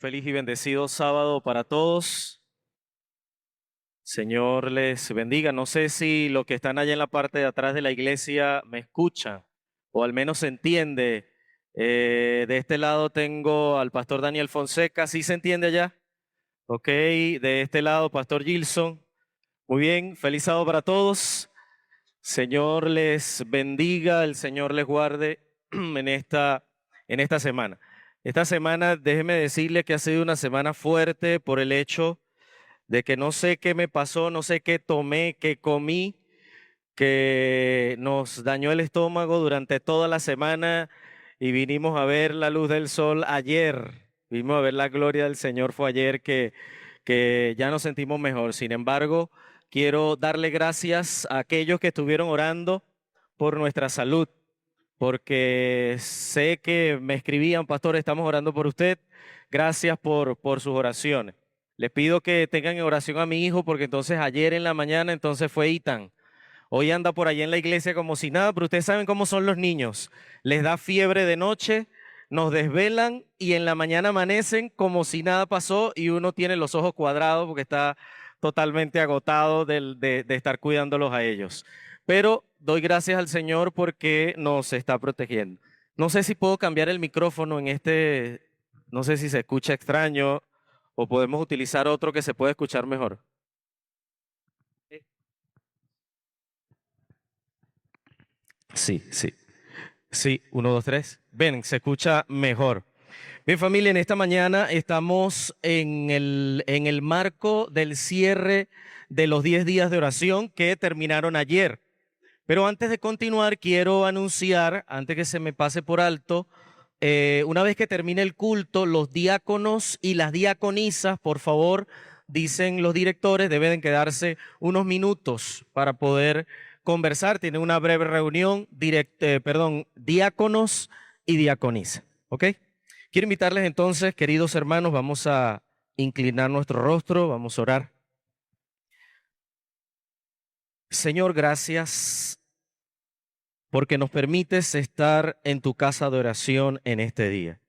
Feliz y bendecido sábado para todos. Señor les bendiga. No sé si los que están allá en la parte de atrás de la iglesia me escuchan o al menos se entiende. De este lado tengo al pastor Daniel Fonseca. ¿Sí se entiende allá? Ok. De este lado, pastor Gilson. Muy bien. Feliz sábado para todos. Señor les bendiga. El Señor les guarde en esta semana. Esta semana, déjeme decirle que ha sido una semana fuerte por el hecho de que no sé qué me pasó, no sé qué tomé, qué comí, que nos dañó el estómago durante toda la semana y vinimos a ver la luz del sol ayer. Vinimos a ver la gloria del Señor, fue ayer que ya nos sentimos mejor. Sin embargo, quiero darle gracias a aquellos que estuvieron orando por nuestra salud, porque sé que me escribían, pastor, estamos orando por usted. Gracias por sus oraciones. Les pido que tengan en oración a mi hijo, porque entonces ayer en la mañana entonces fue Itan. Hoy anda por allá en la iglesia como si nada, pero ustedes saben cómo son los niños. Les da fiebre de noche, nos desvelan y en la mañana amanecen como si nada pasó y uno tiene los ojos cuadrados porque está totalmente agotado de estar cuidándolos a ellos. Pero doy gracias al Señor porque nos está protegiendo. No sé si puedo cambiar el micrófono en no sé si se escucha extraño o podemos utilizar otro que se pueda escuchar mejor. Sí, sí. Sí, uno, dos, tres. Ven, se escucha mejor. Bien, familia, en esta mañana estamos en el marco del cierre de los 10 días de oración que terminaron ayer. Pero antes de continuar, quiero anunciar, antes que se me pase por alto, una vez que termine el culto, los diáconos y las diaconisas, por favor, dicen los directores, deben quedarse unos minutos para poder conversar. Tienen una breve reunión, diáconos y diaconisas. ¿Ok? Quiero invitarles entonces, queridos hermanos, vamos a inclinar nuestro rostro, vamos a orar. Señor, gracias porque nos permites estar en tu casa de oración en este día.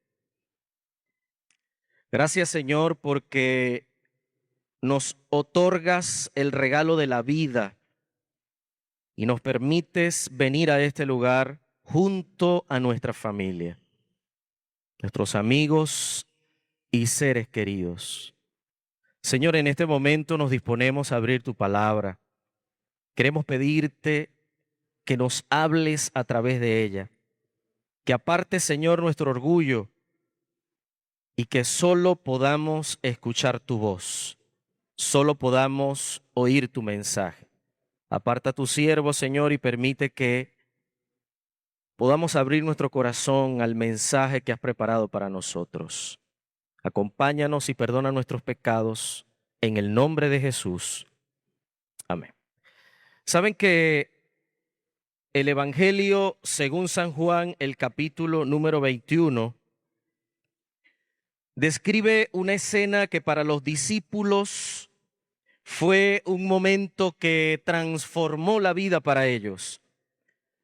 Gracias, Señor, porque nos otorgas el regalo de la vida y nos permites venir a este lugar junto a nuestra familia, nuestros amigos y seres queridos. Señor, en este momento nos disponemos a abrir tu palabra. Queremos pedirte que nos hables a través de ella, que aparte, Señor, nuestro orgullo y que solo podamos escuchar tu voz, solo podamos oír tu mensaje. Aparta a tu siervo, Señor, y permite que podamos abrir nuestro corazón al mensaje que has preparado para nosotros. Acompáñanos y perdona nuestros pecados en el nombre de Jesús. Amén. Saben que el Evangelio según San Juan, el capítulo número 21, describe una escena que para los discípulos fue un momento que transformó la vida para ellos.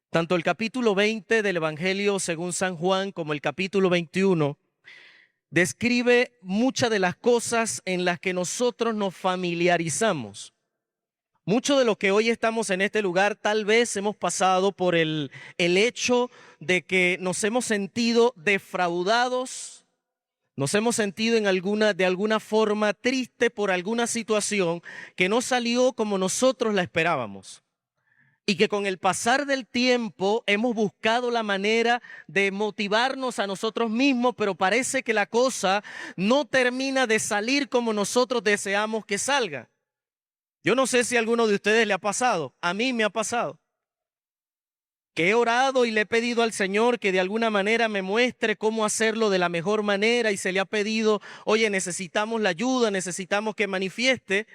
Tanto el capítulo 20 del Evangelio según San Juan como el capítulo 21 describe muchas de las cosas en las que nosotros nos familiarizamos. Mucho de lo que hoy estamos en este lugar tal vez hemos pasado por el hecho de que nos hemos sentido defraudados, nos hemos sentido de alguna forma triste por alguna situación que no salió como nosotros la esperábamos. Y que con el pasar del tiempo hemos buscado la manera de motivarnos a nosotros mismos, pero parece que la cosa no termina de salir como nosotros deseamos que salga. Yo no sé si a alguno de ustedes le ha pasado, a mí me ha pasado, que he orado y le he pedido al Señor que de alguna manera me muestre cómo hacerlo de la mejor manera y se le ha pedido, oye, necesitamos la ayuda, necesitamos que manifieste,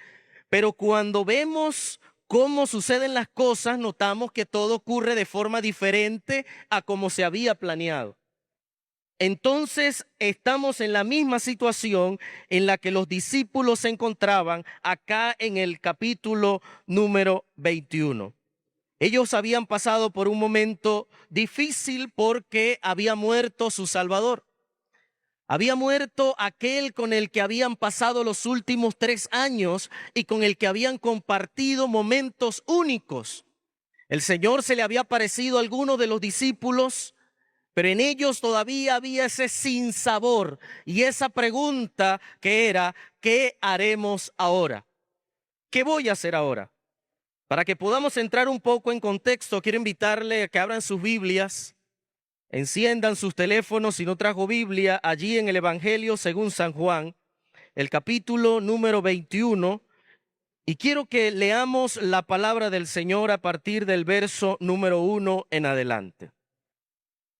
pero cuando vemos cómo suceden las cosas, notamos que todo ocurre de forma diferente a como se había planeado. Entonces estamos en la misma situación en la que los discípulos se encontraban acá en el capítulo número 21. Ellos habían pasado por un momento difícil porque había muerto su Salvador. Había muerto aquel con el que habían pasado los últimos 3 años y con el que habían compartido momentos únicos. El Señor se le había aparecido a algunos de los discípulos, pero en ellos todavía había ese sinsabor y esa pregunta que era, ¿qué haremos ahora? ¿Qué voy a hacer ahora? Para que podamos entrar un poco en contexto, quiero invitarle a que abran sus Biblias, enciendan sus teléfonos, si no trajo Biblia, allí en el Evangelio según San Juan, el capítulo número 21, y quiero que leamos la palabra del Señor a partir del verso número 1 en adelante.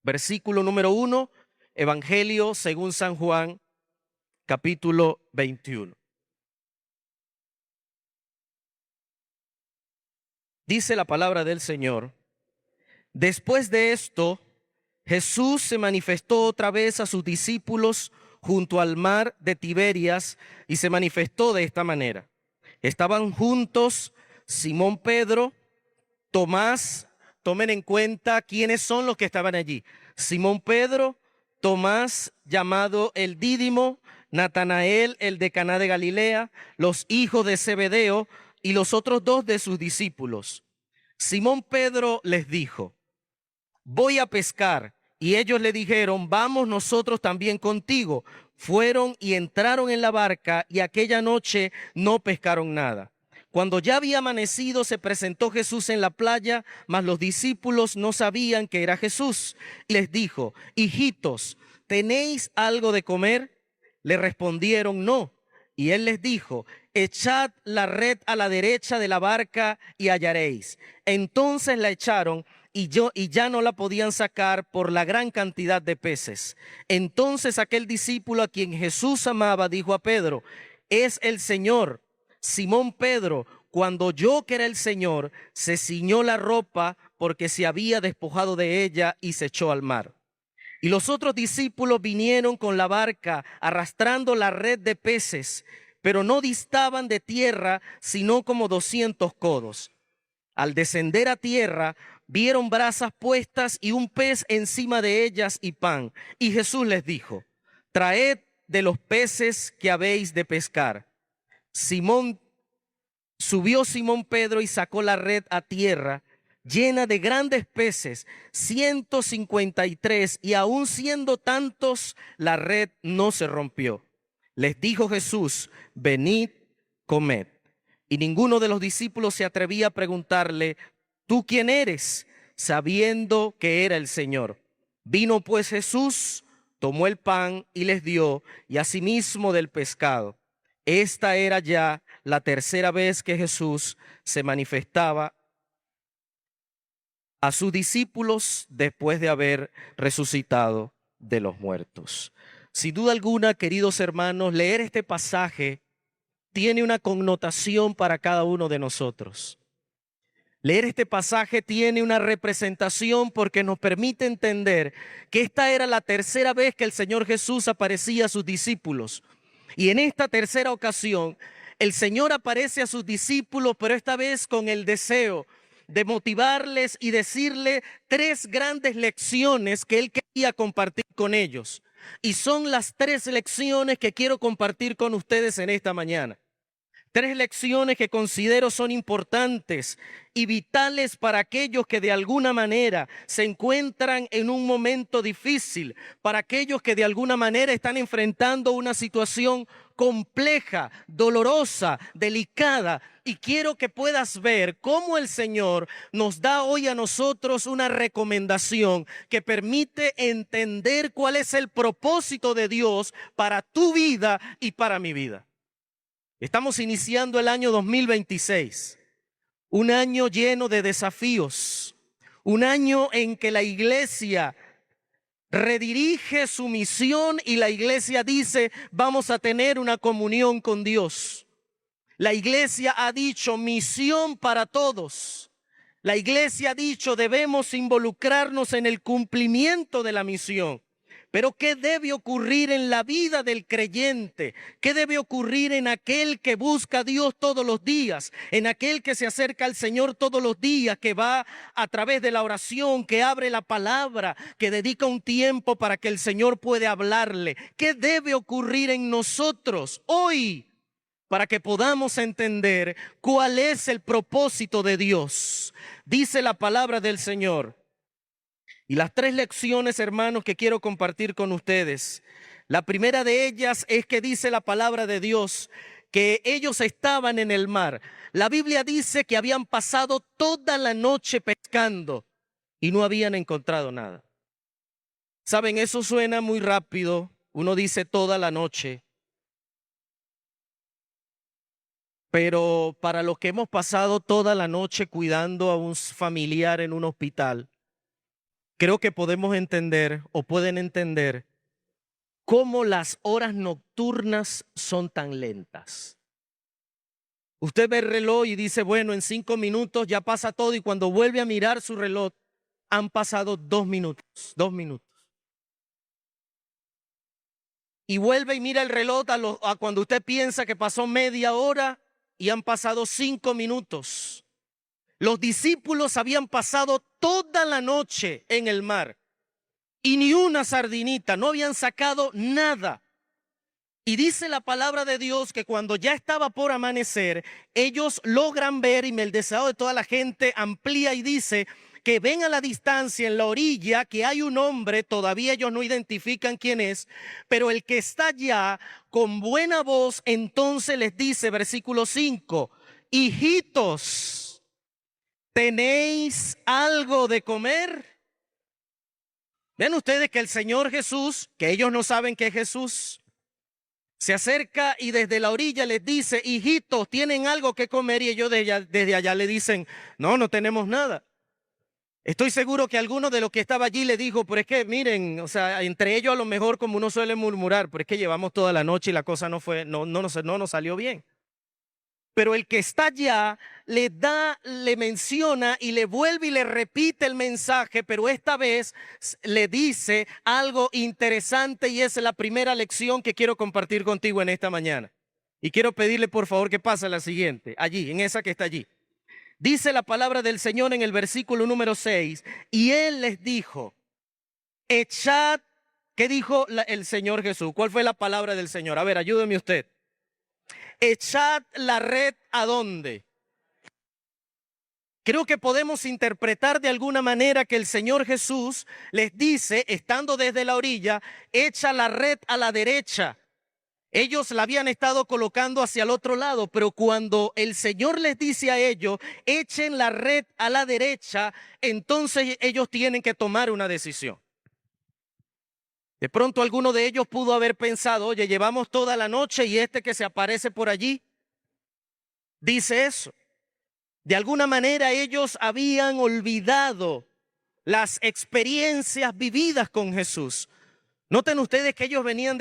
Versículo número 1, Evangelio según San Juan, capítulo 21. Dice la palabra del Señor: después de esto, Jesús se manifestó otra vez a sus discípulos junto al mar de Tiberias y se manifestó de esta manera. Estaban juntos Simón Pedro, Tomás, tomen en cuenta quiénes son los que estaban allí. Simón Pedro, Tomás, llamado el Dídimo, Natanael, el de Caná de Galilea, los hijos de Zebedeo y los otros 2 de sus discípulos. Simón Pedro les dijo: voy a pescar. Y ellos le dijeron: vamos nosotros también contigo. Fueron y entraron en la barca y aquella noche no pescaron nada. Cuando ya había amanecido, se presentó Jesús en la playa, mas los discípulos no sabían que era Jesús. Y les dijo: hijitos, ¿tenéis algo de comer? Le respondieron: no. Y él les dijo: echad la red a la derecha de la barca y hallaréis. Entonces la echaron y ya no la podían sacar por la gran cantidad de peces. Entonces aquel discípulo a quien Jesús amaba dijo a Pedro: es el Señor. Simón Pedro, cuando oyó que era el Señor, se ciñó la ropa porque se había despojado de ella y se echó al mar. Y los otros discípulos vinieron con la barca arrastrando la red de peces, pero no distaban de tierra sino como 200 codos. Al descender a tierra, vieron brasas puestas y un pez encima de ellas y pan. Y Jesús les dijo: traed de los peces que habéis de pescar. Subió Simón Pedro y sacó la red a tierra, llena de grandes peces, 153, y aun siendo tantos, la red no se rompió. Les dijo Jesús: venid, comed. Y ninguno de los discípulos se atrevía a preguntarle: ¿tú quién eres?, sabiendo que era el Señor. Vino pues Jesús, tomó el pan y les dio, y asimismo del pescado. Esta era ya la tercera vez que Jesús se manifestaba a sus discípulos después de haber resucitado de los muertos. Sin duda alguna, queridos hermanos, leer este pasaje tiene una connotación para cada uno de nosotros. Leer este pasaje tiene una representación porque nos permite entender que esta era la tercera vez que el Señor Jesús aparecía a sus discípulos. Y en esta tercera ocasión, el Señor aparece a sus discípulos, pero esta vez con el deseo de motivarles y decirle 3 grandes lecciones que Él quería compartir con ellos. Y son las 3 lecciones que quiero compartir con ustedes en esta mañana. 3 lecciones que considero son importantes y vitales para aquellos que de alguna manera se encuentran en un momento difícil, para aquellos que de alguna manera están enfrentando una situación compleja, dolorosa, delicada. Y quiero que puedas ver cómo el Señor nos da hoy a nosotros una recomendación que permite entender cuál es el propósito de Dios para tu vida y para mi vida. Estamos iniciando el año 2026, un año lleno de desafíos, un año en que la iglesia redirige su misión y la iglesia dice: vamos a tener una comunión con Dios. La iglesia ha dicho: misión para todos. La iglesia ha dicho: debemos involucrarnos en el cumplimiento de la misión. Pero ¿qué debe ocurrir en la vida del creyente? ¿Qué debe ocurrir en aquel que busca a Dios todos los días? En aquel que se acerca al Señor todos los días, que va a través de la oración, que abre la palabra, que dedica un tiempo para que el Señor pueda hablarle. ¿Qué debe ocurrir en nosotros hoy para que podamos entender cuál es el propósito de Dios? Dice la palabra del Señor. Y las 3 lecciones, hermanos, que quiero compartir con ustedes. La primera de ellas es que dice la palabra de Dios que ellos estaban en el mar. La Biblia dice que habían pasado toda la noche pescando y no habían encontrado nada. Saben, eso suena muy rápido. Uno dice toda la noche. Pero para los que hemos pasado toda la noche cuidando a un familiar en un hospital, creo que podemos entender o pueden entender cómo las horas nocturnas son tan lentas. Usted ve el reloj y dice, bueno, en 5 minutos ya pasa todo, y cuando vuelve a mirar su reloj, han pasado 2 minutos, 2 minutos. Y vuelve y mira el reloj a cuando usted piensa que pasó media hora y han pasado 5 minutos. Los discípulos habían pasado toda la noche en el mar y ni una sardinita, no habían sacado nada. Y dice la palabra de Dios que cuando ya estaba por amanecer, ellos logran ver, y el deseo de toda la gente amplía y dice que ven a la distancia en la orilla que hay un hombre, todavía ellos no identifican quién es, pero el que está allá con buena voz, entonces les dice, versículo 5, hijitos, ¿tenéis algo de comer? Ven ustedes que el Señor Jesús, que ellos no saben que es Jesús, se acerca y desde la orilla les dice, hijitos, ¿tienen algo que comer? Y ellos desde allá le dicen, no tenemos nada. Estoy seguro que alguno de los que estaba allí le dijo, pero es que miren, o sea, entre ellos a lo mejor como uno suele murmurar, pero es que llevamos toda la noche y la cosa no nos salió bien. Pero el que está allá le menciona y le vuelve y le repite el mensaje, pero esta vez le dice algo interesante, y es la primera lección que quiero compartir contigo en esta mañana. Y quiero pedirle por favor que pase a la siguiente, allí, en esa que está allí. Dice la palabra del Señor en el versículo número 6, y Él les dijo, echad, ¿qué dijo el Señor Jesús? ¿Cuál fue la palabra del Señor? A ver, ayúdeme usted. Echad la red ¿a dónde? Creo que podemos interpretar de alguna manera que el Señor Jesús les dice, estando desde la orilla, echa la red a la derecha. Ellos la habían estado colocando hacia el otro lado, pero cuando el Señor les dice a ellos, echen la red a la derecha, entonces ellos tienen que tomar una decisión. De pronto alguno de ellos pudo haber pensado, oye, llevamos toda la noche y este que se aparece por allí dice eso. De alguna manera ellos habían olvidado las experiencias vividas con Jesús. Noten ustedes que ellos venían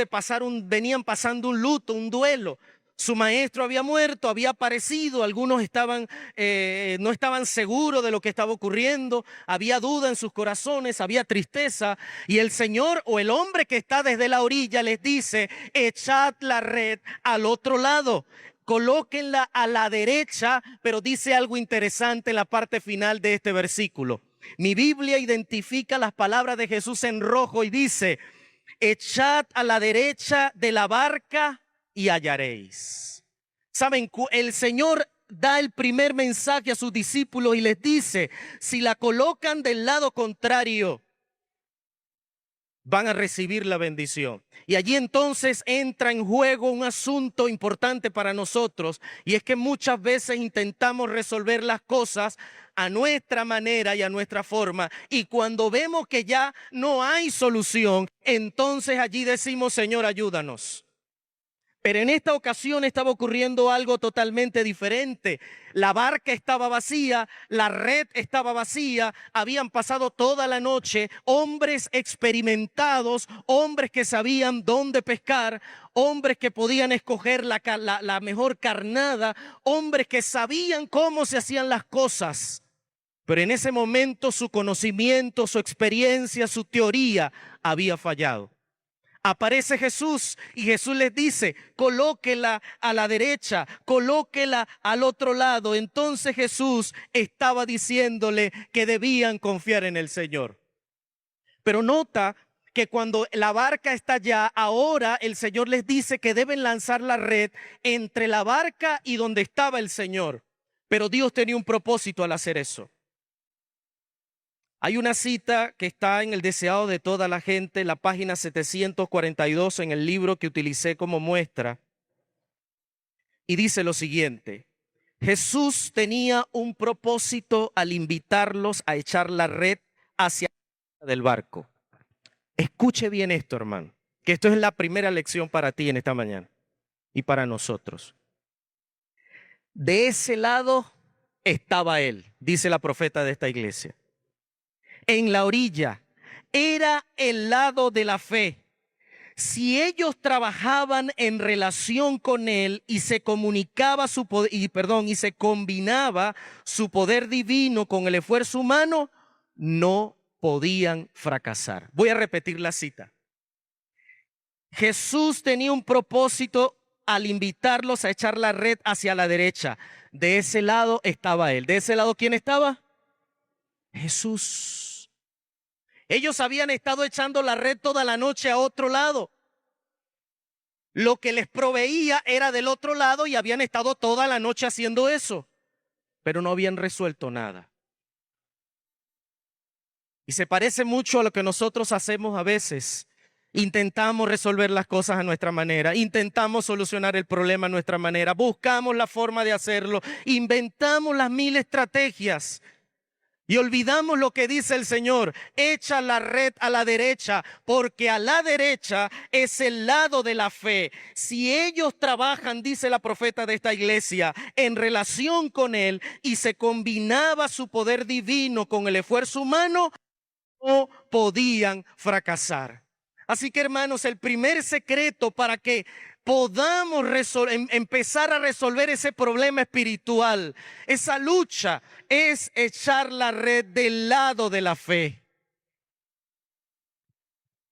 pasando un luto, un duelo. Su maestro había muerto, había aparecido, algunos no estaban seguros de lo que estaba ocurriendo, había duda en sus corazones, había tristeza, y el Señor o el hombre que está desde la orilla les dice, echad la red al otro lado, colóquenla a la derecha, pero dice algo interesante en la parte final de este versículo. Mi Biblia identifica las palabras de Jesús en rojo y dice, echad a la derecha de la barca y hallaréis. Saben, el Señor da el primer mensaje a sus discípulos y les dice, si la colocan del lado contrario, van a recibir la bendición. Y allí entonces entra en juego un asunto importante para nosotros, y es que muchas veces intentamos resolver las cosas a nuestra manera y a nuestra forma, y cuando vemos que ya no hay solución, entonces allí decimos, Señor, ayúdanos. Pero en esta ocasión estaba ocurriendo algo totalmente diferente. La barca estaba vacía, la red estaba vacía, habían pasado toda la noche hombres experimentados, hombres que sabían dónde pescar, hombres que podían escoger la mejor carnada, hombres que sabían cómo se hacían las cosas. Pero en ese momento su conocimiento, su experiencia, su teoría había fallado. Aparece Jesús y Jesús les dice, colóquela a la derecha, colóquela al otro lado. Entonces Jesús estaba diciéndole que debían confiar en el Señor. Pero nota que cuando la barca está allá, ahora el Señor les dice que deben lanzar la red entre la barca y donde estaba el Señor. Pero Dios tenía un propósito al hacer eso. Hay una cita que está en el deseado de toda la gente, la página 742 en el libro que utilicé como muestra. Y dice lo siguiente: Jesús tenía un propósito al invitarlos a echar la red hacia del barco. Escuche bien esto, hermano, que esto es la primera lección para ti en esta mañana y para nosotros. De ese lado estaba él, dice la profeta de esta iglesia. En la orilla era el lado de la fe. Si ellos trabajaban en relación con él y se comunicaba su poder, y se combinaba su poder divino con el esfuerzo humano, no podían fracasar. Voy a repetir la cita. Jesús tenía un propósito al invitarlos a echar la red hacia la derecha. De ese lado estaba él. ¿De ese lado quién estaba? Jesús. Ellos habían estado echando la red toda la noche a otro lado. Lo que les proveía era del otro lado y habían estado toda la noche haciendo eso, pero no habían resuelto nada. Y se parece mucho a lo que nosotros hacemos a veces. Intentamos resolver las cosas a nuestra manera, intentamos solucionar el problema a nuestra manera, buscamos la forma de hacerlo, inventamos las mil estrategias. Y olvidamos lo que dice el Señor: echa la red a la derecha, porque a la derecha es el lado de la fe. Si ellos trabajan, dice la profeta de esta iglesia, en relación con él y se combinaba su poder divino con el esfuerzo humano, no podían fracasar. Así que, hermanos, el primer secreto para que podamos empezar a resolver ese problema espiritual, esa lucha, es echar la red del lado de la fe,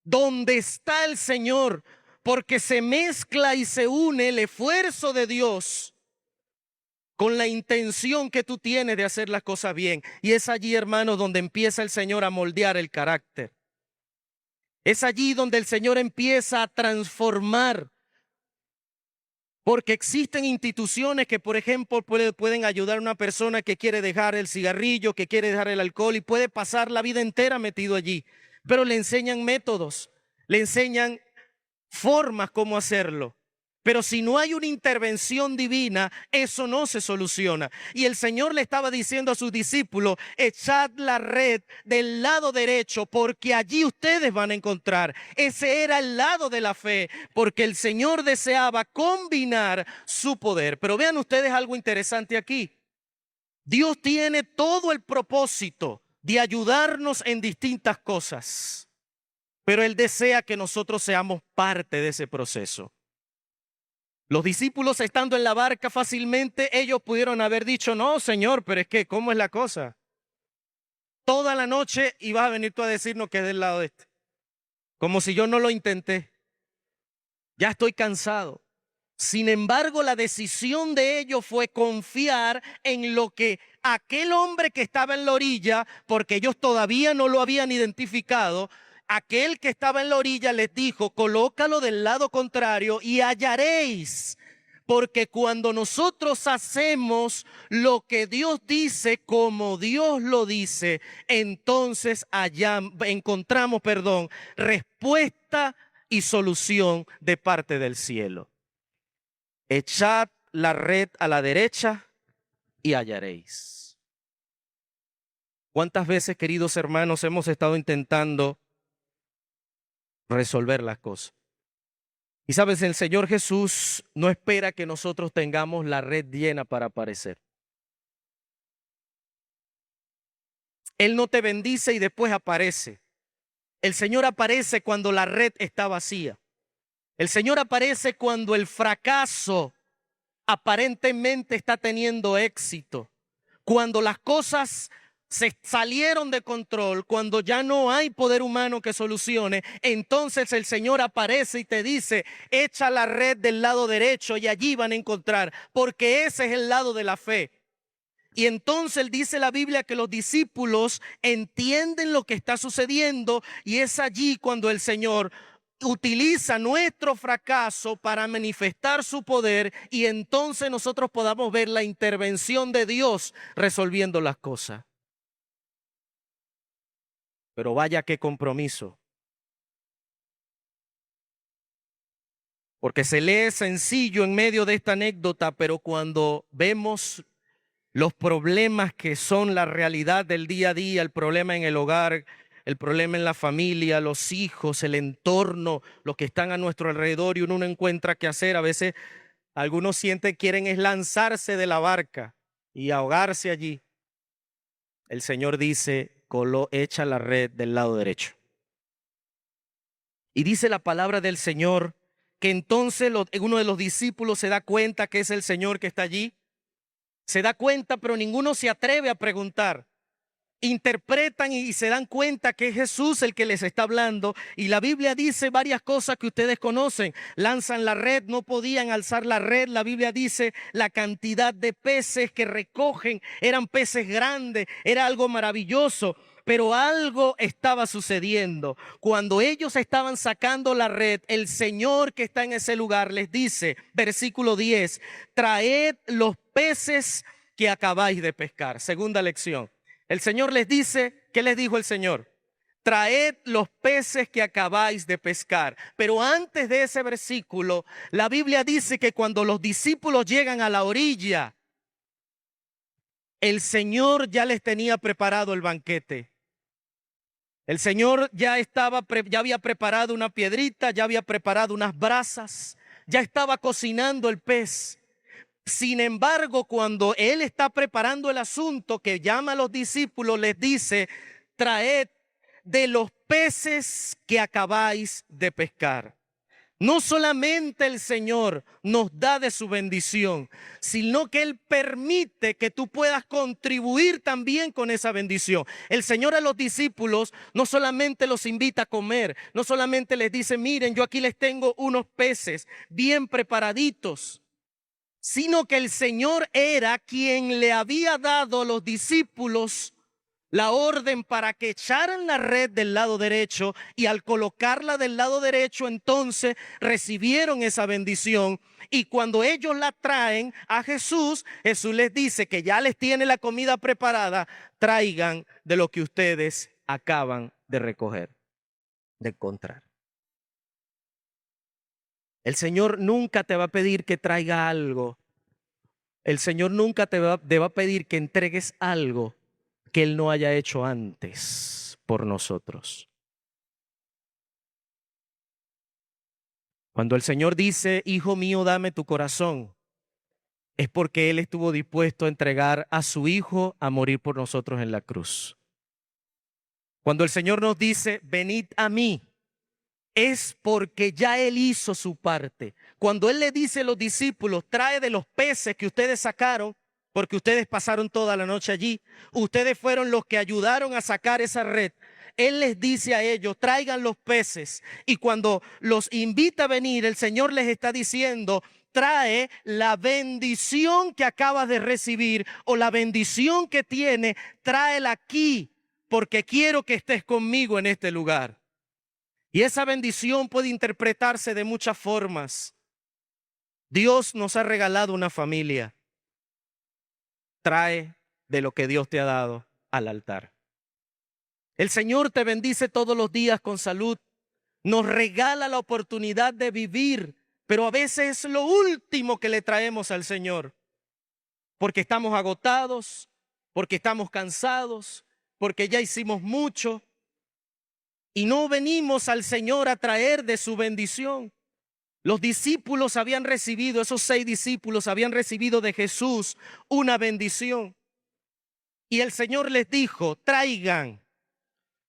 donde está el Señor, porque se mezcla y se une el esfuerzo de Dios con la intención que tú tienes de hacer las cosas bien. Y es allí, hermanos, donde empieza el Señor a moldear el carácter. Es allí donde el Señor empieza a transformar. Porque existen instituciones que, por ejemplo, pueden ayudar a una persona que quiere dejar el cigarrillo, que quiere dejar el alcohol y puede pasar la vida entera metido allí. Pero le enseñan métodos, le enseñan formas cómo hacerlo. Pero si no hay una intervención divina, eso no se soluciona. Y el Señor le estaba diciendo a sus discípulos: echad la red del lado derecho, porque allí ustedes van a encontrar. Ese era el lado de la fe, porque el Señor deseaba combinar su poder. Pero vean ustedes algo interesante aquí. Dios tiene todo el propósito de ayudarnos en distintas cosas, pero Él desea que nosotros seamos parte de ese proceso. Los discípulos, estando en la barca fácilmente, ellos pudieron haber dicho: no, Señor, pero es que, ¿cómo es la cosa? Toda la noche y vas a venir tú a decirnos que es del lado este. Como si yo no lo intenté. Ya estoy cansado. Sin embargo, la decisión de ellos fue confiar en lo que aquel hombre que estaba en la orilla, porque ellos todavía no lo habían identificado, aquel que estaba en la orilla les dijo: colócalo del lado contrario y hallaréis. Porque cuando nosotros hacemos lo que Dios dice, como Dios lo dice, entonces allá encontramos, respuesta y solución de parte del cielo. Echad la red a la derecha y hallaréis. ¿Cuántas veces, queridos hermanos, hemos estado intentando resolver las cosas? Y sabes, el Señor Jesús no espera que nosotros tengamos la red llena para aparecer. Él no te bendice y después aparece. El Señor aparece cuando la red está vacía. El Señor aparece cuando el fracaso aparentemente está teniendo éxito. Cuando las cosas se salieron de control, cuando ya no hay poder humano que solucione, entonces el Señor aparece y te dice, echa la red del lado derecho y allí van a encontrar, porque ese es el lado de la fe. Y entonces dice la Biblia que los discípulos entienden lo que está sucediendo y es allí cuando el Señor utiliza nuestro fracaso para manifestar su poder y entonces nosotros podamos ver la intervención de Dios resolviendo las cosas. Pero vaya qué compromiso. Porque se lee sencillo en medio de esta anécdota, pero cuando vemos los problemas que son la realidad del día a día, el problema en el hogar, el problema en la familia, los hijos, el entorno, los que están a nuestro alrededor y uno no encuentra qué hacer. A veces algunos sienten quieren es lanzarse de la barca y ahogarse allí. El Señor dice, echa la red del lado derecho. Y dice la palabra del Señor que entonces uno de los discípulos se da cuenta que es el Señor que está allí. Se da cuenta, pero ninguno se atreve a preguntar. Interpretan y se dan cuenta que es Jesús el que les está hablando. Y la Biblia dice varias cosas que ustedes conocen. Lanzan la red, no podían alzar la red. La Biblia dice la cantidad de peces que recogen. Eran peces grandes, era algo maravilloso. Pero algo estaba sucediendo. Cuando ellos estaban sacando la red, el Señor que está en ese lugar les dice, versículo 10, traed los peces que acabáis de pescar. Segunda lección. El Señor les dice, ¿qué les dijo el Señor? Traed los peces que acabáis de pescar. Pero antes de ese versículo, la Biblia dice que cuando los discípulos llegan a la orilla, el Señor ya les tenía preparado el banquete. El Señor ya había preparado una piedrita, ya había preparado unas brasas, ya estaba cocinando el pez. Sin embargo, cuando Él está preparando el asunto, que llama a los discípulos, les dice, traed de los peces que acabáis de pescar. No solamente el Señor nos da de su bendición, sino que Él permite que tú puedas contribuir también con esa bendición. El Señor a los discípulos no solamente los invita a comer, no solamente les dice, miren, yo aquí les tengo unos peces bien preparaditos, sino que el Señor era quien le había dado a los discípulos la orden para que echaran la red del lado derecho y al colocarla del lado derecho entonces recibieron esa bendición y cuando ellos la traen a Jesús, Jesús les dice que ya les tiene la comida preparada, traigan de lo que ustedes acaban de recoger, de encontrar. El Señor nunca te va a pedir que traiga algo. El Señor nunca te va a pedir que entregues algo que Él no haya hecho antes por nosotros. Cuando el Señor dice, hijo mío, dame tu corazón, es porque Él estuvo dispuesto a entregar a su Hijo a morir por nosotros en la cruz. Cuando el Señor nos dice, venid a mí, es porque ya Él hizo su parte. Cuando Él le dice a los discípulos, trae de los peces que ustedes sacaron, porque ustedes pasaron toda la noche allí, ustedes fueron los que ayudaron a sacar esa red. Él les dice a ellos, traigan los peces. Y cuando los invita a venir, el Señor les está diciendo, trae la bendición que acabas de recibir o la bendición que tiene, tráela aquí, porque quiero que estés conmigo en este lugar. Y esa bendición puede interpretarse de muchas formas. Dios nos ha regalado una familia. Trae de lo que Dios te ha dado al altar. El Señor te bendice todos los días con salud. Nos regala la oportunidad de vivir, pero a veces es lo último que le traemos al Señor. Porque estamos agotados, porque estamos cansados, porque ya hicimos mucho. Y no venimos al Señor a traer de su bendición. Los discípulos habían recibido, esos 6 discípulos habían recibido de Jesús una bendición. Y el Señor les dijo, traigan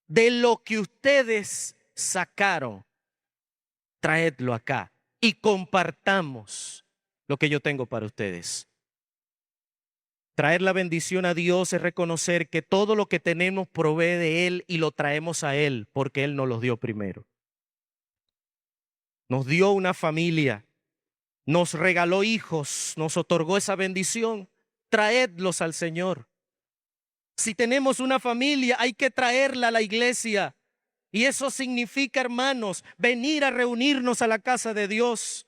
de lo que ustedes sacaron, traedlo acá y compartamos lo que yo tengo para ustedes. Traer la bendición a Dios es reconocer que todo lo que tenemos provee de Él y lo traemos a Él porque Él nos los dio primero. Nos dio una familia, nos regaló hijos, nos otorgó esa bendición. Traedlos al Señor. Si tenemos una familia, hay que traerla a la iglesia. Y eso significa, hermanos, venir a reunirnos a la casa de Dios.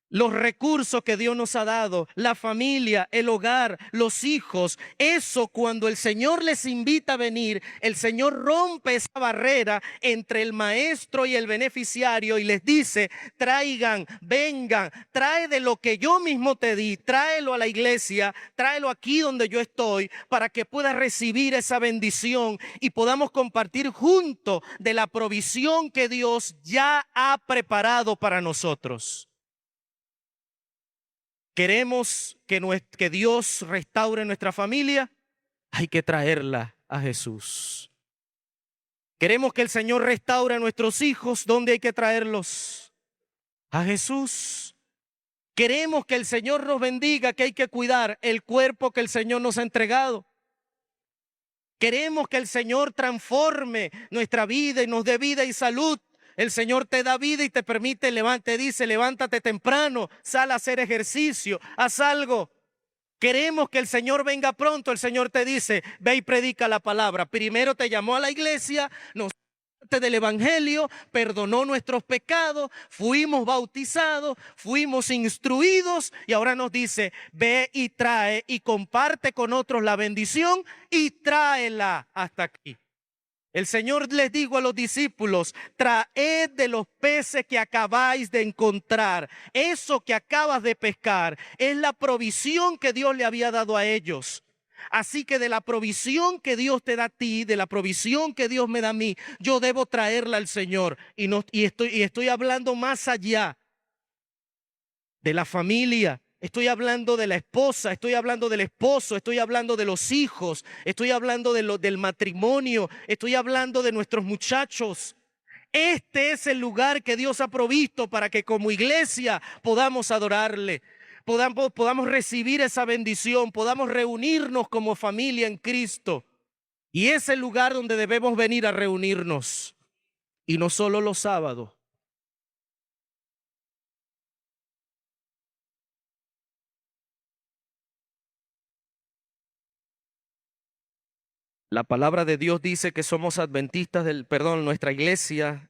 Los recursos que Dios nos ha dado, la familia, el hogar, los hijos, eso cuando el Señor les invita a venir, el Señor rompe esa barrera entre el maestro y el beneficiario y les dice, traigan, vengan, trae de lo que yo mismo te di, tráelo a la iglesia, tráelo aquí donde yo estoy para que puedas recibir esa bendición y podamos compartir juntos de la provisión que Dios ya ha preparado para nosotros. ¿Queremos que Dios restaure nuestra familia? Hay que traerla a Jesús. ¿Queremos que el Señor restaure a nuestros hijos? ¿Dónde hay que traerlos? A Jesús. ¿Queremos que el Señor nos bendiga? Que hay que cuidar el cuerpo que el Señor nos ha entregado. ¿Queremos que el Señor transforme nuestra vida y nos dé vida y salud? El Señor te da vida y te permite, te dice, levántate temprano, sal a hacer ejercicio, haz algo. Queremos que el Señor venga pronto. El Señor te dice, ve y predica la palabra. Primero te llamó a la iglesia, nos del evangelio, perdonó nuestros pecados, fuimos bautizados, fuimos instruidos y ahora nos dice, ve y trae y comparte con otros la bendición y tráela hasta aquí. El Señor les dijo a los discípulos, traed de los peces que acabáis de encontrar. Eso que acabas de pescar es la provisión que Dios le había dado a ellos. Así que de la provisión que Dios te da a ti, de la provisión que Dios me da a mí, yo debo traerla al Señor. Y estoy hablando más allá de la familia. Estoy hablando de la esposa, estoy hablando del esposo, estoy hablando de los hijos, estoy hablando del matrimonio, estoy hablando de nuestros muchachos. Este es el lugar que Dios ha provisto para que como iglesia podamos adorarle, podamos recibir esa bendición, podamos reunirnos como familia en Cristo. Y es el lugar donde debemos venir a reunirnos. Y no solo los sábados. La palabra de Dios dice que somos adventistas nuestra iglesia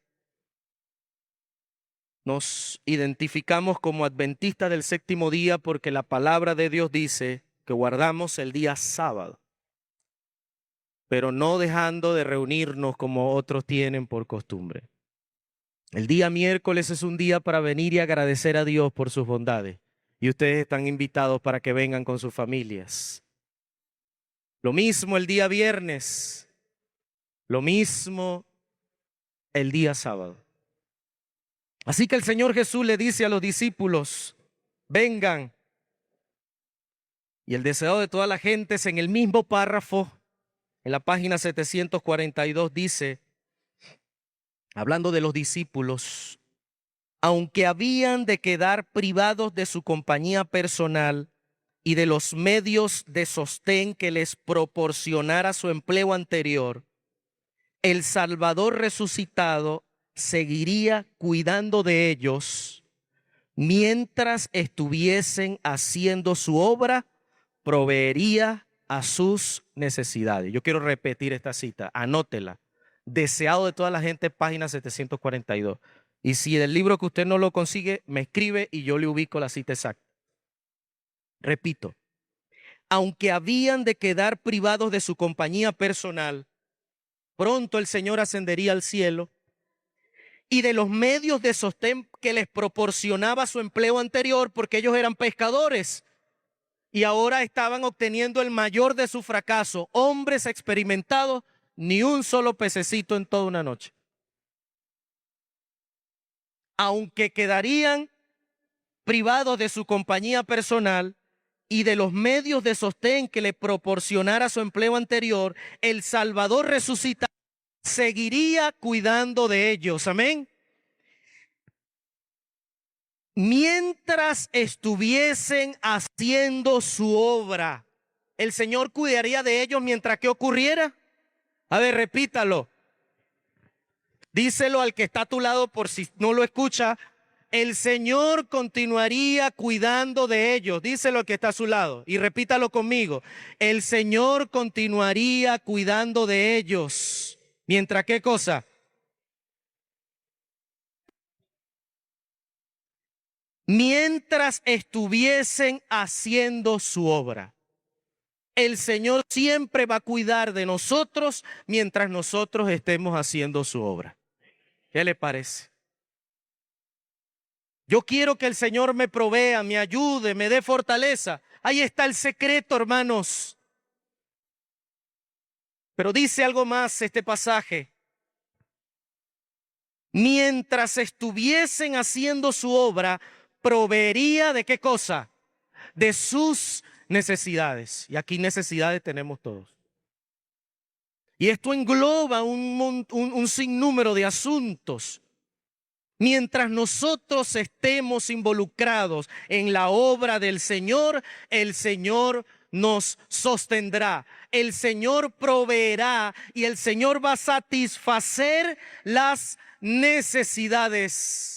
nos identificamos como adventistas del séptimo día porque la palabra de Dios dice que guardamos el día sábado, pero no dejando de reunirnos como otros tienen por costumbre. El día miércoles es un día para venir y agradecer a Dios por sus bondades y ustedes están invitados para que vengan con sus familias. Lo mismo el día viernes, lo mismo el día sábado. Así que el Señor Jesús le dice a los discípulos, vengan. Y el deseo de toda la gente es en el mismo párrafo, en la página 742 dice, hablando de los discípulos, aunque habían de quedar privados de su compañía personal y de los medios de sostén que les proporcionara su empleo anterior, el Salvador resucitado seguiría cuidando de ellos mientras estuviesen haciendo su obra, proveería a sus necesidades. Yo quiero repetir esta cita, anótela. Deseado de toda la gente, página 742. Y si del libro que usted no lo consigue, me escribe y yo le ubico la cita exacta. Repito, aunque habían de quedar privados de su compañía personal, pronto el Señor ascendería al cielo y de los medios de sostén que les proporcionaba su empleo anterior, porque ellos eran pescadores y ahora estaban obteniendo el mayor de su fracaso, hombres experimentados, ni un solo pececito en toda una noche. Aunque quedarían privados de su compañía personal y de los medios de sostén que le proporcionara su empleo anterior, el Salvador resucitado seguiría cuidando de ellos. Amén. Mientras estuviesen haciendo su obra. el Señor cuidaría de ellos mientras que ocurriera. A ver, repítalo. Díselo al que está a tu lado por si no lo escucha. El Señor continuaría cuidando de ellos. Díselo al que está a su lado y repítalo conmigo. El Señor continuaría cuidando de ellos. ¿Mientras qué cosa? Mientras estuviesen haciendo su obra. El Señor siempre va a cuidar de nosotros mientras nosotros estemos haciendo su obra. ¿Qué le parece? Yo quiero que el Señor me provea, me ayude, me dé fortaleza. Ahí está el secreto, hermanos. Pero dice algo más este pasaje. Mientras estuviesen haciendo su obra, proveería ¿de qué cosa? De sus necesidades. Y aquí necesidades tenemos todos. Y esto engloba un sinnúmero de asuntos. Mientras nosotros estemos involucrados en la obra del Señor, el Señor nos sostendrá, el Señor proveerá y el Señor va a satisfacer las necesidades.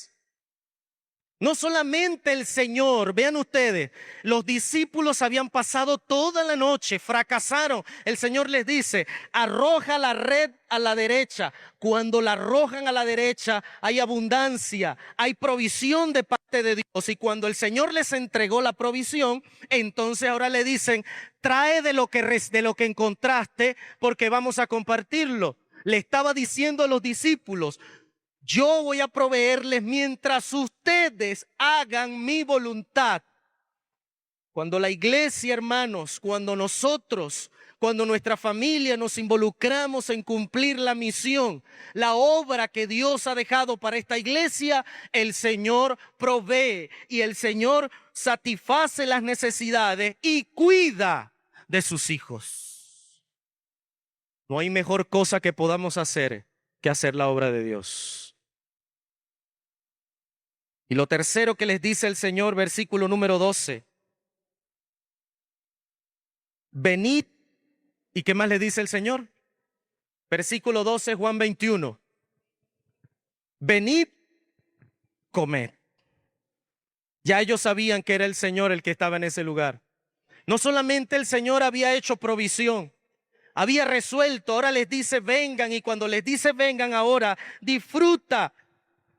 No solamente el Señor, vean ustedes, los discípulos habían pasado toda la noche, fracasaron. El Señor les dice, arroja la red a la derecha. Cuando la arrojan a la derecha hay abundancia, hay provisión de parte de Dios. Y cuando el Señor les entregó la provisión, entonces ahora le dicen, trae de lo que encontraste porque vamos a compartirlo. Le estaba diciendo a los discípulos, yo voy a proveerles mientras ustedes hagan mi voluntad. Cuando la iglesia, hermanos, cuando nosotros, cuando nuestra familia nos involucramos en cumplir la misión, la obra que Dios ha dejado para esta iglesia, el Señor provee y el Señor satisface las necesidades y cuida de sus hijos. No hay mejor cosa que podamos hacer que hacer la obra de Dios. Y lo tercero que les dice el Señor, versículo número 12. Venid, ¿y qué más le dice el Señor? Versículo 12, Juan 21. Venid, comed. Ya ellos sabían que era el Señor el que estaba en ese lugar. No solamente el Señor había hecho provisión, había resuelto, ahora les dice vengan, y cuando les dice vengan ahora, disfruta.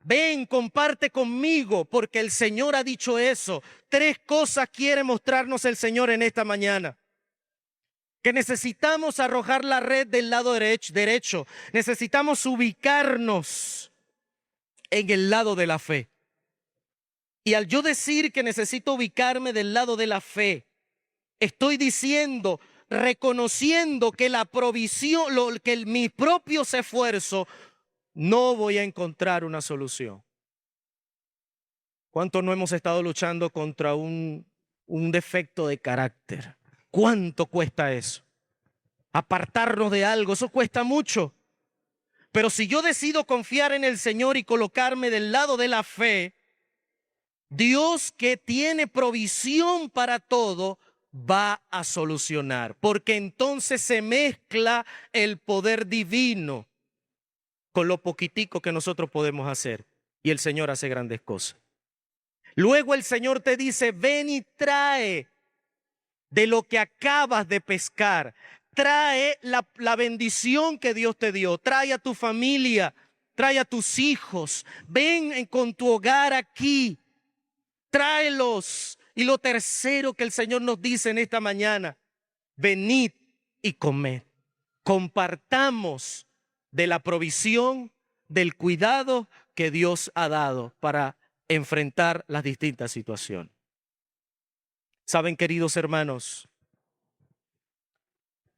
Ven, comparte conmigo, porque el Señor ha dicho eso. Tres cosas quiere mostrarnos el Señor en esta mañana. Que necesitamos arrojar la red del lado derecho. Necesitamos ubicarnos en el lado de la fe. Y al yo decir que necesito ubicarme del lado de la fe, estoy diciendo, reconociendo que la provisión, que mis propios esfuerzos, no voy a encontrar una solución. ¿Cuánto no hemos estado luchando contra un defecto de carácter? ¿Cuánto cuesta eso? Apartarnos de algo, eso cuesta mucho. Pero si yo decido confiar en el Señor y colocarme del lado de la fe, Dios, que tiene provisión para todo, va a solucionar. Porque entonces se mezcla el poder divino con lo poquitico que nosotros podemos hacer. Y el Señor hace grandes cosas. Luego el Señor te dice, ven y trae de lo que acabas de pescar. Trae la bendición que Dios te dio. Trae a tu familia, trae a tus hijos. Ven con tu hogar aquí. Tráelos. Y lo tercero que el Señor nos dice en esta mañana, venid y comed. Compartamos de la provisión, del cuidado que Dios ha dado para enfrentar las distintas situaciones. Saben, queridos hermanos,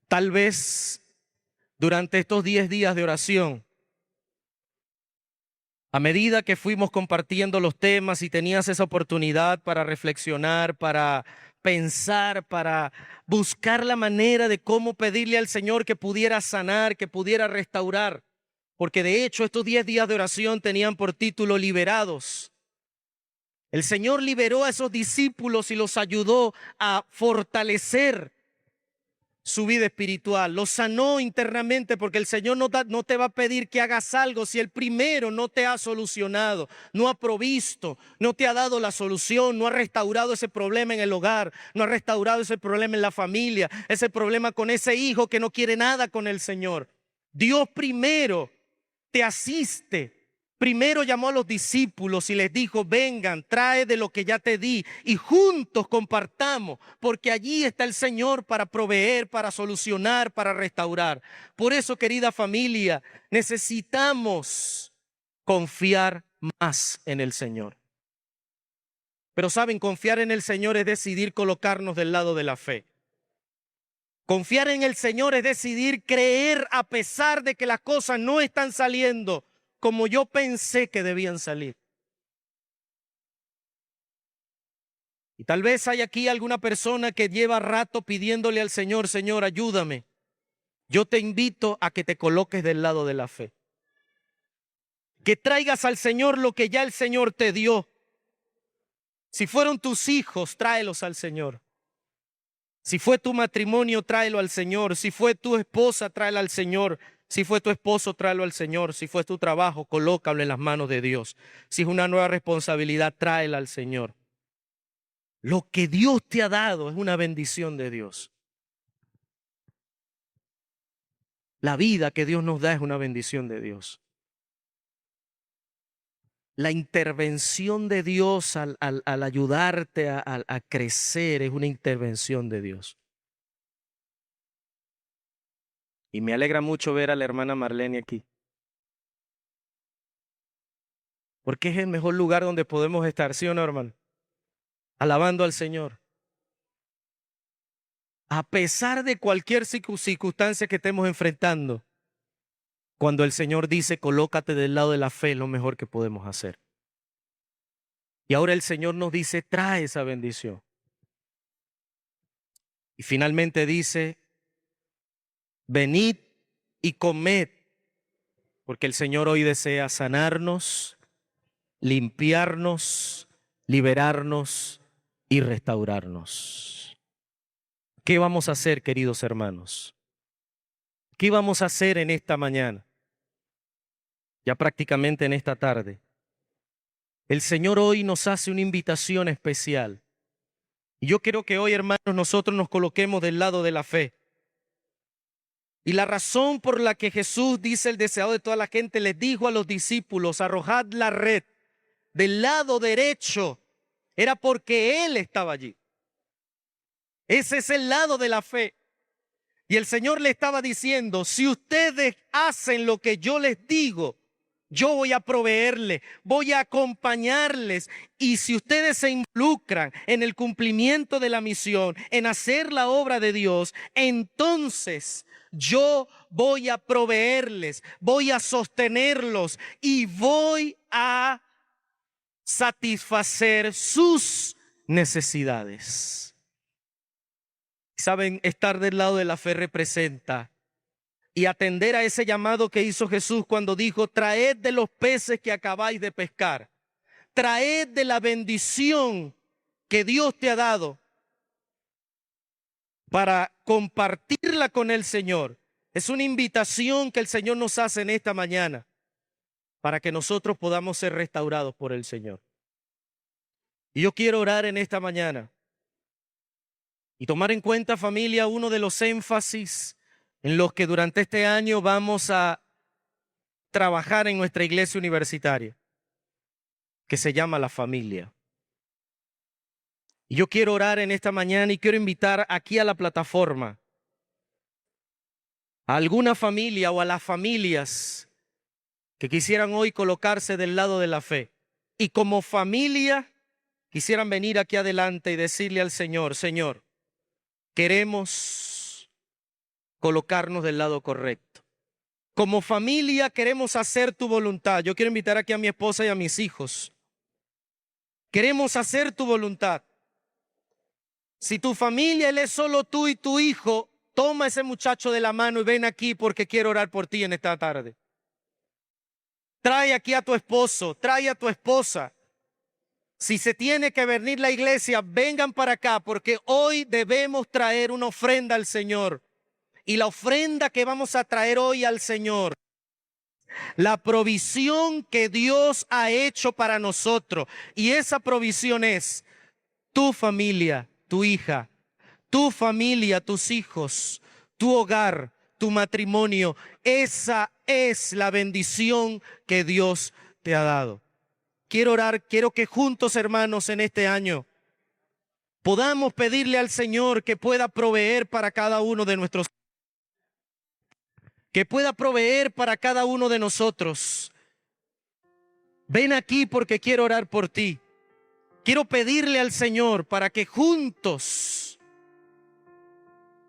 tal vez durante estos 10 días de oración, a medida que fuimos compartiendo los temas y tenías esa oportunidad para reflexionar, para pensar, para buscar la manera de cómo pedirle al Señor que pudiera sanar, que pudiera restaurar. Porque de hecho estos 10 días de oración tenían por título liberados. El Señor liberó a esos discípulos y los ayudó a fortalecer su vida espiritual, lo sanó internamente, porque el Señor no te va a pedir que hagas algo si el primero no te ha solucionado, no ha provisto, no te ha dado la solución, no ha restaurado ese problema en el hogar, no ha restaurado ese problema en la familia, ese problema con ese hijo que no quiere nada con el Señor. Dios primero te asiste. Primero llamó a los discípulos y les dijo: vengan, trae de lo que ya te di y juntos compartamos, porque allí está el Señor para proveer, para solucionar, para restaurar. Por eso, querida familia, necesitamos confiar más en el Señor. Pero saben, confiar en el Señor es decidir colocarnos del lado de la fe. Confiar en el Señor es decidir creer a pesar de que las cosas no están saliendo como yo pensé que debían salir. Y tal vez hay aquí alguna persona que lleva rato pidiéndole al Señor: Señor, ayúdame. Yo te invito a que te coloques del lado de la fe. Que traigas al Señor lo que ya el Señor te dio. Si fueron tus hijos, tráelos al Señor. Si fue tu matrimonio, tráelo al Señor. Si fue tu esposa, tráela al Señor. Si fue tu esposo, tráelo al Señor. Si fue tu trabajo, colócalo en las manos de Dios. Si es una nueva responsabilidad, tráela al Señor. Lo que Dios te ha dado es una bendición de Dios. La vida que Dios nos da es una bendición de Dios. La intervención de Dios al ayudarte a crecer es una intervención de Dios. Y me alegra mucho ver a la hermana Marlene aquí. Porque es el mejor lugar donde podemos estar, ¿sí o no, hermano? Alabando al Señor. A pesar de cualquier circunstancia que estemos enfrentando, cuando el Señor dice: colócate del lado de la fe, es lo mejor que podemos hacer. Y ahora el Señor nos dice: trae esa bendición. Y finalmente dice: venid y comed, porque el Señor hoy desea sanarnos, limpiarnos, liberarnos y restaurarnos. ¿Qué vamos a hacer, queridos hermanos? ¿Qué vamos a hacer en esta mañana? Ya prácticamente en esta tarde. El Señor hoy nos hace una invitación especial. Y yo quiero que hoy, hermanos, nosotros nos coloquemos del lado de la fe. Y la razón por la que Jesús, dice el deseado de toda la gente, les dijo a los discípulos: arrojad la red del lado derecho, era porque Él estaba allí. Ese es el lado de la fe. Y el Señor le estaba diciendo: si ustedes hacen lo que yo les digo, yo voy a proveerles, voy a acompañarles. Y si ustedes se involucran en el cumplimiento de la misión, en hacer la obra de Dios, entonces yo voy a proveerles, voy a sostenerlos y voy a satisfacer sus necesidades. Saben, estar del lado de la fe representa y atender a ese llamado que hizo Jesús cuando dijo: traed de los peces que acabáis de pescar, traed de la bendición que Dios te ha dado para compartirla con el Señor. Es una invitación que el Señor nos hace en esta mañana para que nosotros podamos ser restaurados por el Señor. Y yo quiero orar en esta mañana y tomar en cuenta, familia, uno de los énfasis en los que durante este año vamos a trabajar en nuestra iglesia universitaria, que se llama la familia. Y yo quiero orar en esta mañana y quiero invitar aquí a la plataforma a alguna familia o a las familias que quisieran hoy colocarse del lado de la fe. Y como familia quisieran venir aquí adelante y decirle al Señor: Señor, queremos colocarnos del lado correcto. Como familia queremos hacer tu voluntad. Yo quiero invitar aquí a mi esposa y a mis hijos. Queremos hacer tu voluntad. Si tu familia, él es solo tú y tu hijo, toma a ese muchacho de la mano y ven aquí porque quiero orar por ti en esta tarde. Trae aquí a tu esposo, trae a tu esposa. Si se tiene que venir la iglesia, vengan para acá porque hoy debemos traer una ofrenda al Señor. Y la ofrenda que vamos a traer hoy al Señor, la provisión que Dios ha hecho para nosotros. Y esa provisión es tu familia, tu hija, tu familia, tus hijos, tu hogar, tu matrimonio. Esa es la bendición que Dios te ha dado. Quiero orar, quiero que juntos, hermanos, en este año podamos pedirle al Señor que pueda proveer para cada uno de nuestros, que pueda proveer para cada uno de nosotros. Ven aquí porque quiero orar por ti. Quiero pedirle al Señor para que juntos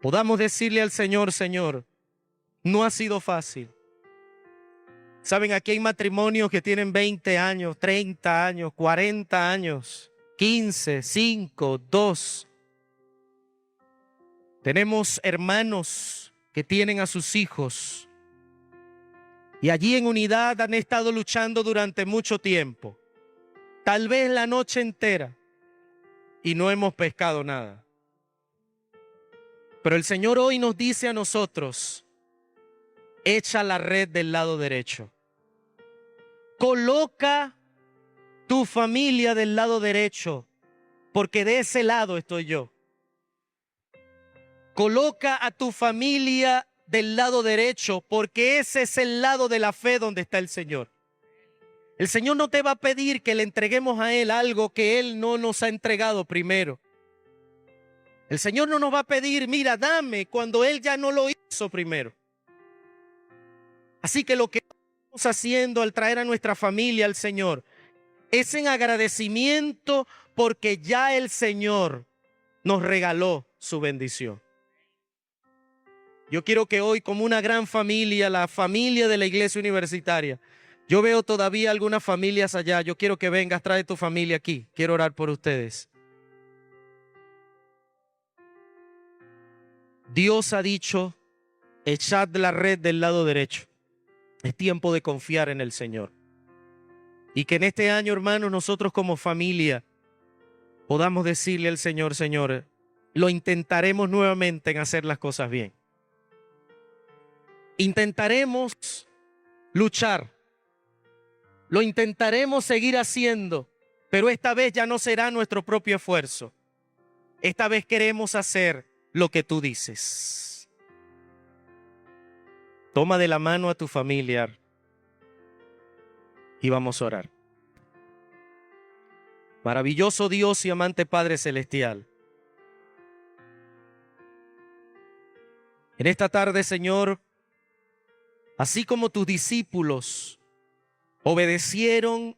podamos decirle al Señor, Señor, no ha sido fácil. Saben, aquí hay matrimonios que tienen 20 años, 30 años, 40 años, 15, 5, 2. Tenemos hermanos que tienen a sus hijos y allí en unidad han estado luchando durante mucho tiempo, tal vez la noche entera, y no hemos pescado nada. Pero el Señor hoy nos dice a nosotros, echa la red del lado derecho. Coloca tu familia del lado derecho, porque de ese lado estoy yo. Coloca a tu familia del lado derecho, porque ese es el lado de la fe donde está el Señor. El Señor no te va a pedir que le entreguemos a Él algo que Él no nos ha entregado primero. El Señor no nos va a pedir, mira, dame, cuando Él ya no lo hizo primero. Así que lo que estamos haciendo al traer a nuestra familia al Señor es en agradecimiento porque ya el Señor nos regaló su bendición. Yo quiero que hoy, como una gran familia, la familia de la iglesia universitaria, yo veo todavía algunas familias allá, yo quiero que vengas, trae tu familia aquí, quiero orar por ustedes. Dios ha dicho, echad la red del lado derecho. Es tiempo de confiar en el Señor. Y que en este año, hermanos, nosotros como familia podamos decirle al Señor, Señor, lo intentaremos nuevamente en hacer las cosas bien. Intentaremos luchar. Lo intentaremos seguir haciendo, pero esta vez ya no será nuestro propio esfuerzo. Esta vez queremos hacer lo que tú dices. Toma de la mano a tu familiar y vamos a orar. Maravilloso Dios y amante Padre Celestial, en esta tarde, Señor, así como tus discípulos obedecieron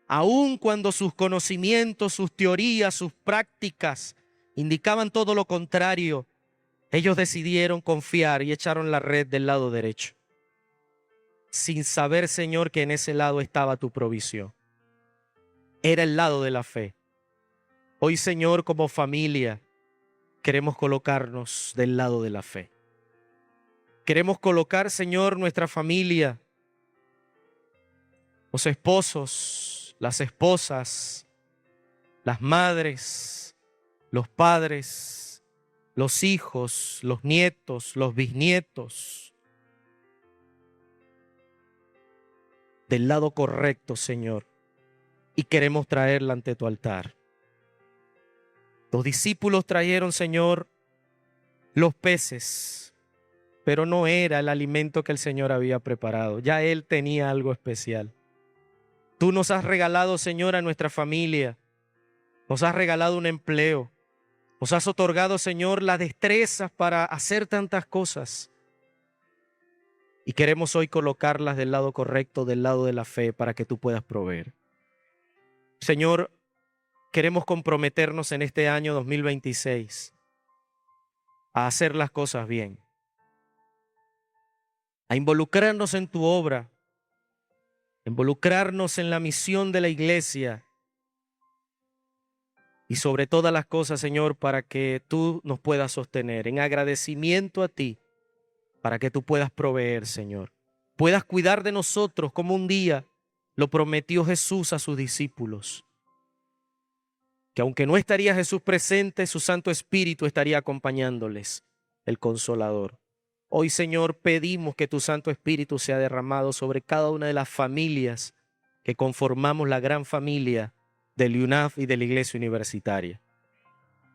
aun cuando sus conocimientos, sus teorías, sus prácticas indicaban todo lo contrario, ellos decidieron confiar y echaron la red del lado derecho, sin saber, Señor, que en ese lado estaba tu provisión. Era el lado de la fe. Hoy, Señor, como familia, queremos colocarnos del lado de la fe. Queremos colocar, Señor, nuestra familia, los esposos, las esposas, las madres, los padres, los hijos, los nietos, los bisnietos, del lado correcto, Señor, y queremos traerla ante tu altar. Los discípulos trajeron, Señor, los peces, pero no era el alimento que el Señor había preparado. Ya Él tenía algo especial. Tú nos has regalado, Señor, a nuestra familia. Nos has regalado un empleo. Nos has otorgado, Señor, las destrezas para hacer tantas cosas. Y queremos hoy colocarlas del lado correcto, del lado de la fe, para que tú puedas proveer. Señor, queremos comprometernos en este año 2026 a hacer las cosas bien, a involucrarnos en tu obra, involucrarnos en la misión de la iglesia y sobre todas las cosas, Señor, para que tú nos puedas sostener en agradecimiento a ti, para que tú puedas proveer, Señor. Puedas cuidar de nosotros como un día lo prometió Jesús a sus discípulos. Que aunque no estaría Jesús presente, su Santo Espíritu estaría acompañándoles, el Consolador. Hoy, Señor, pedimos que tu Santo Espíritu sea derramado sobre cada una de las familias que conformamos la gran familia del UNAF y de la Iglesia Universitaria.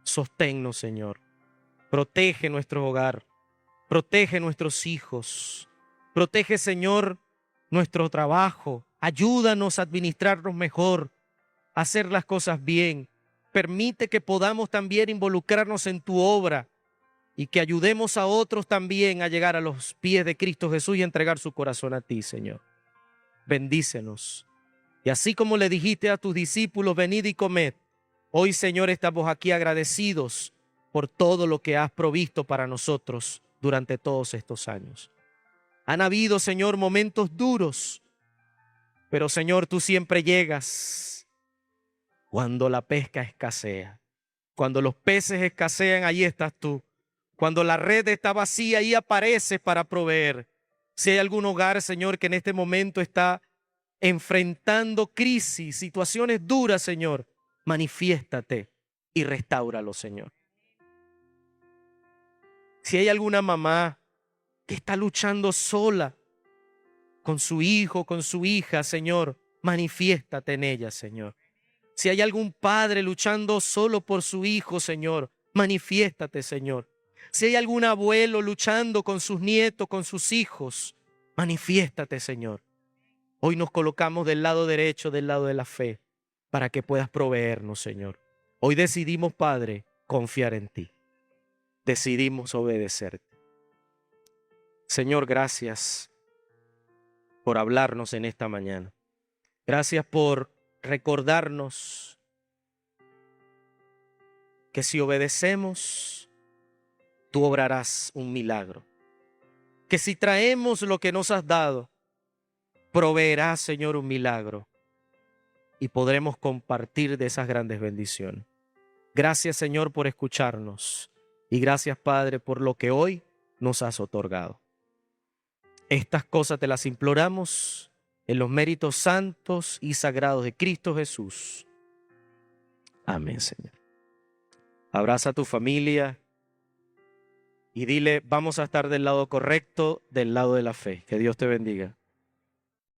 Sosténnos, Señor. Protege nuestro hogar. Protege nuestros hijos. Protege, Señor, nuestro trabajo. Ayúdanos a administrarnos mejor, a hacer las cosas bien. Permite que podamos también involucrarnos en tu obra y que ayudemos a otros también a llegar a los pies de Cristo Jesús y entregar su corazón a ti, Señor. Bendícenos. Y así como le dijiste a tus discípulos, venid y comed, hoy, Señor, estamos aquí agradecidos por todo lo que has provisto para nosotros durante todos estos años. Han habido, Señor, momentos duros, pero, Señor, tú siempre llegas cuando la pesca escasea. Cuando los peces escasean, ahí estás tú. Cuando la red está vacía, ahí apareces para proveer. Si hay algún hogar, Señor, que en este momento está enfrentando crisis, situaciones duras, Señor, manifiéstate y restáuralo, Señor. Si hay alguna mamá que está luchando sola con su hijo, con su hija, Señor, manifiéstate en ella, Señor. Si hay algún padre luchando solo por su hijo, Señor, manifiéstate, Señor. Si hay algún abuelo luchando con sus nietos, con sus hijos, manifiéstate, Señor. Hoy nos colocamos del lado derecho, del lado de la fe, para que puedas proveernos, Señor. Hoy decidimos, Padre, confiar en ti. Decidimos obedecerte. Señor, gracias por hablarnos en esta mañana. Gracias por recordarnos que si obedecemos, tú obrarás un milagro. Que si traemos lo que nos has dado, proveerás, Señor, un milagro y podremos compartir de esas grandes bendiciones. Gracias, Señor, por escucharnos y gracias, Padre, por lo que hoy nos has otorgado. Estas cosas te las imploramos en los méritos santos y sagrados de Cristo Jesús. Amén, Señor. Abraza a tu familia y dile, vamos a estar del lado correcto, del lado de la fe. Que Dios te bendiga.